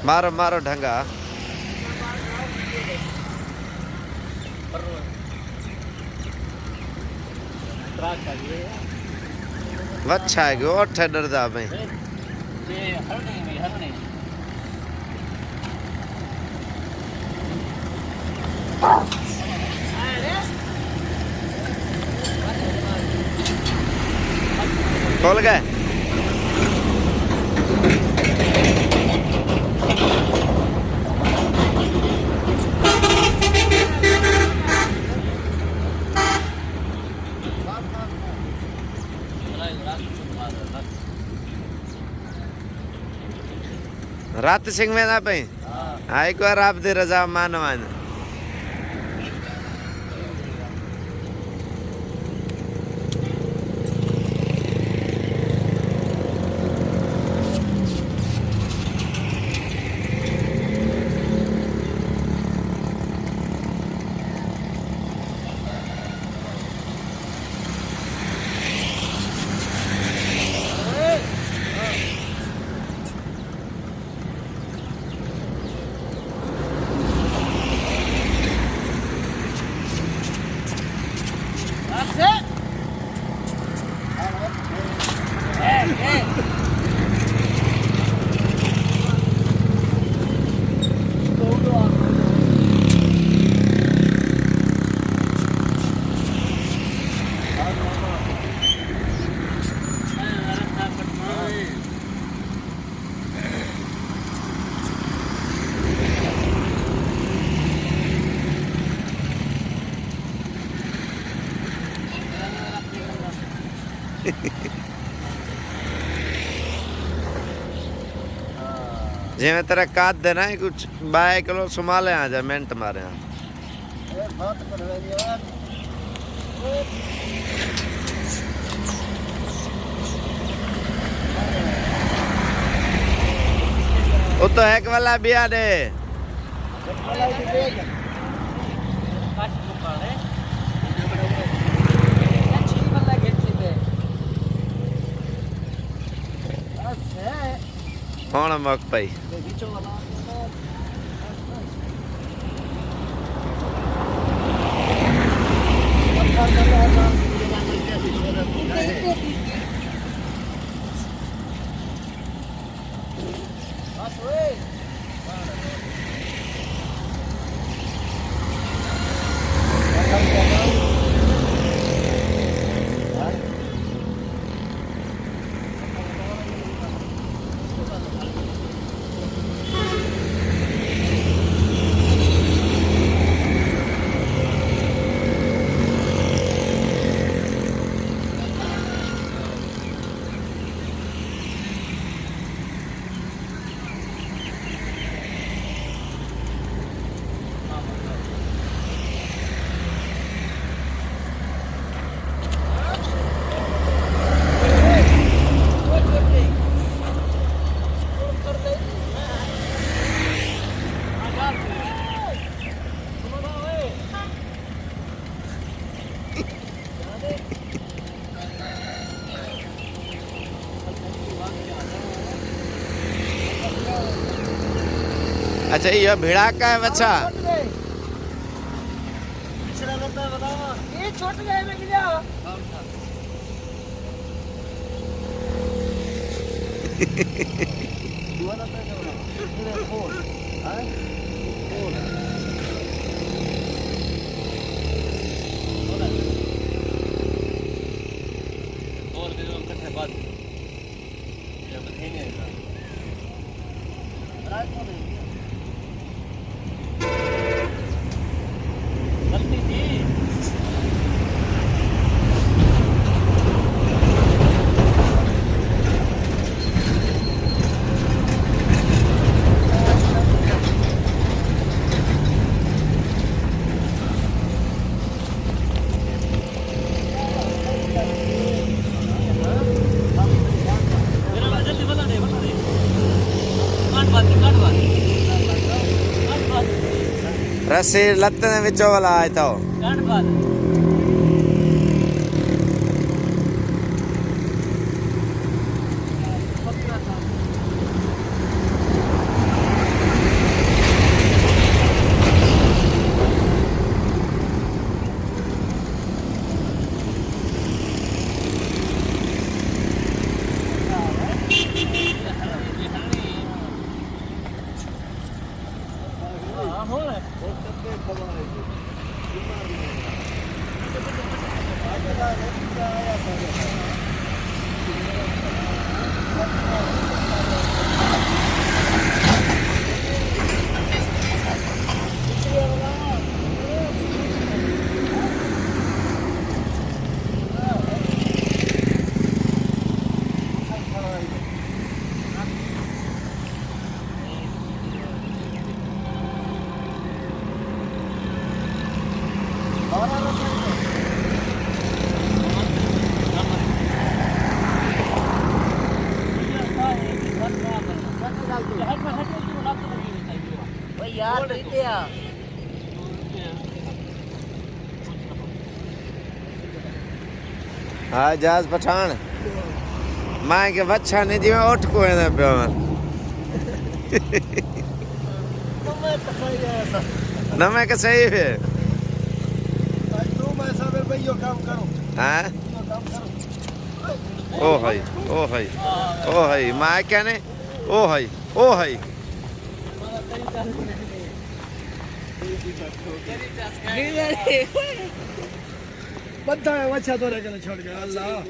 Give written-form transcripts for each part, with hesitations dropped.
मारो मारो ढंगा अच्छा है कि और डरदा भाई खोल गए रात सिंह में ना पे आई को आप दे रजा मानवान जे मैं तेरा काट देना है कुछ 22 किलो संभाले आ जा मिनट मारे वो तो हैक वाला भी आ दे कौन मक पाई अच्छा ये भिड़ा का है बच्चा ये छोट गए में गिरा रस्सी लत्ते ने विचों वाला आया था भाई यार देते आ हाँ जहाज पठान माँ के बच्चा नहीं जी मैं उठ को है ना पे ना मैं का सही है तुम ऐसा में भाई यो काम करो हाँ ओ हाय माँ क्या ने ओ हाय बद्दा है अच्छा तो रहकर छोड़ गया अल्लाह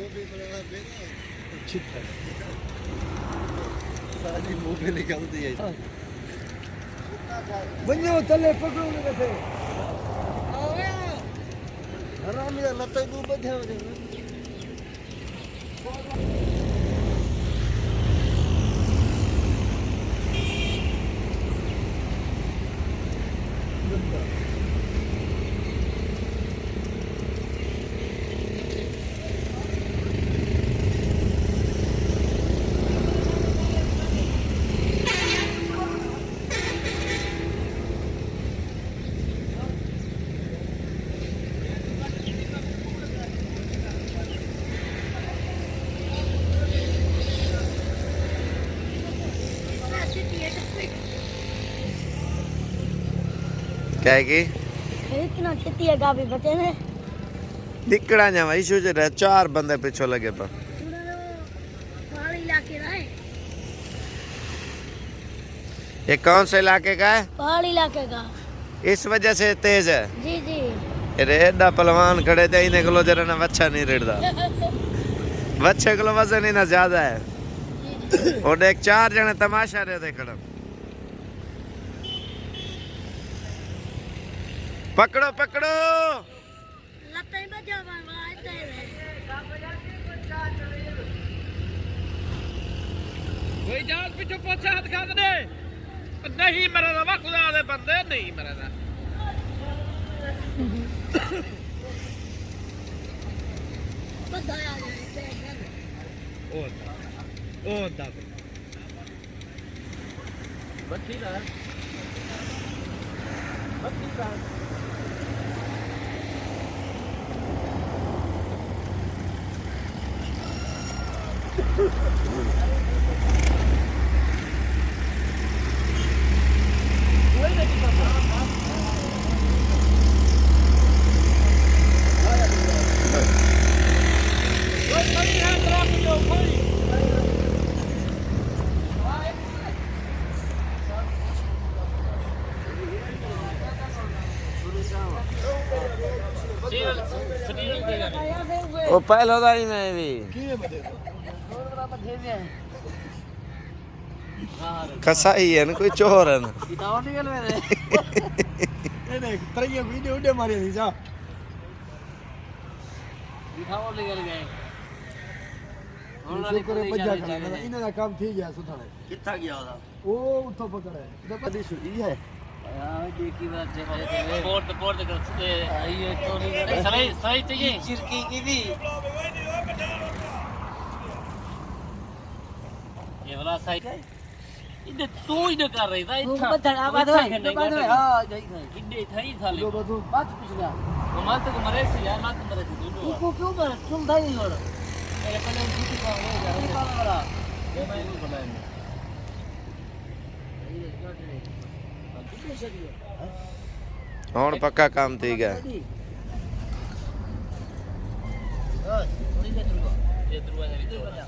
सारी मुंह पे निकलती है बन्यो तले पकड़ो ने थे हराम या लते दू बधे हो क्या है कि इतना खेती है गाभी बचे ने निकड़ा जा भाई सोच रहा 4 बंदे पीछे लगे पर पहाड़ी इलाके रहे ये कौन से इलाके का है पहाड़ी इलाके का इस वजह से तेज है जी जी अरे एडा पहलवान खड़े थे इन्हें कलो जरा ना बच्चा नहीं रिड़दा बच्चे कलो वजन ही ना ज्यादा है और एक 4 जने तमाशा रहे थे खड़ा पकड़ो पकड़ो लत्ते बजा भाई तेरे कोई जाल पीछे पोछा हाथ खा दे नहीं मरना वा खुदा दे बंदे नहीं मरना बदा आ जाए ओ दा बच्ची ना वो पहले दाई में भी कसाई है ना कोई चोर है ना नहीं तरैया वीडियो उड़े मारी थी जा दिखाओ निकल गए शुक्र है बजा खड़ा ना इन्हें का काम ठीक है सुथाने कितना गया होगा ओ उठो पकड़ है तो पदी सुई है यार देखी बात है पोर्ट कर सकते ये चोरी सही सही चाहिए चिरकी की भी ये वाला सही है इधर तू इधर कर रही था इतना बदला बात है हां जई था इधर थई था ले जो बदू बात पूछना वो मत को मरे से यार मत मरे से दोनों तू क्यों कर तुम दाई छोड़ मेरे पहले उनकी का हो जा ये वाला वाला ये मैं को बताया और पक्का काम थी गया ये दरवाजा भी तोड़ा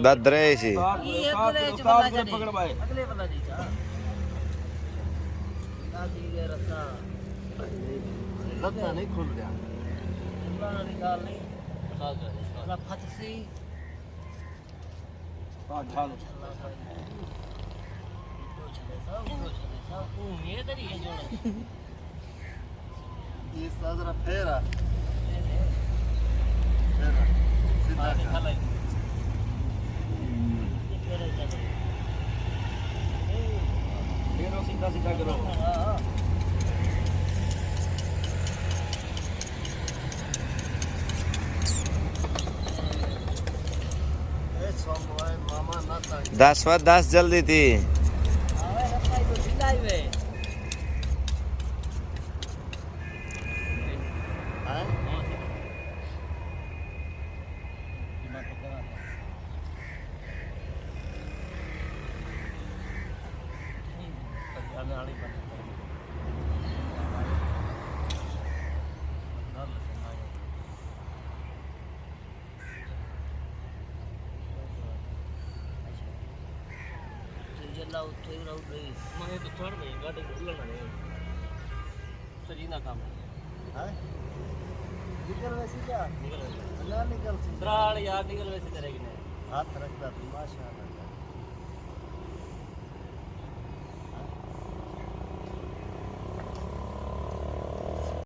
ददरे सी ये अगले पकड़ भाई अगले वाला नहीं जा दादी ये रास्ता लगता नहीं खुल गया पुराना निकाल नहीं वाला फट सी हां ढाल ये तरी है जोड़ ये साजरा फेरा सीधा निकाल सीधा करो मामा ना था 10 जल्दी थी आवे रखाई तो सीधा ही वे हां जल्ला उठे रहो गई मैं तो छोड़ गई गाड़ी निकलना नहीं सही ना काम हां निकल वैसे क्या निकल ना निकल द्राड़ यार निकल वैसे करेगी नहीं हाथ रखता तू माशाल्लाह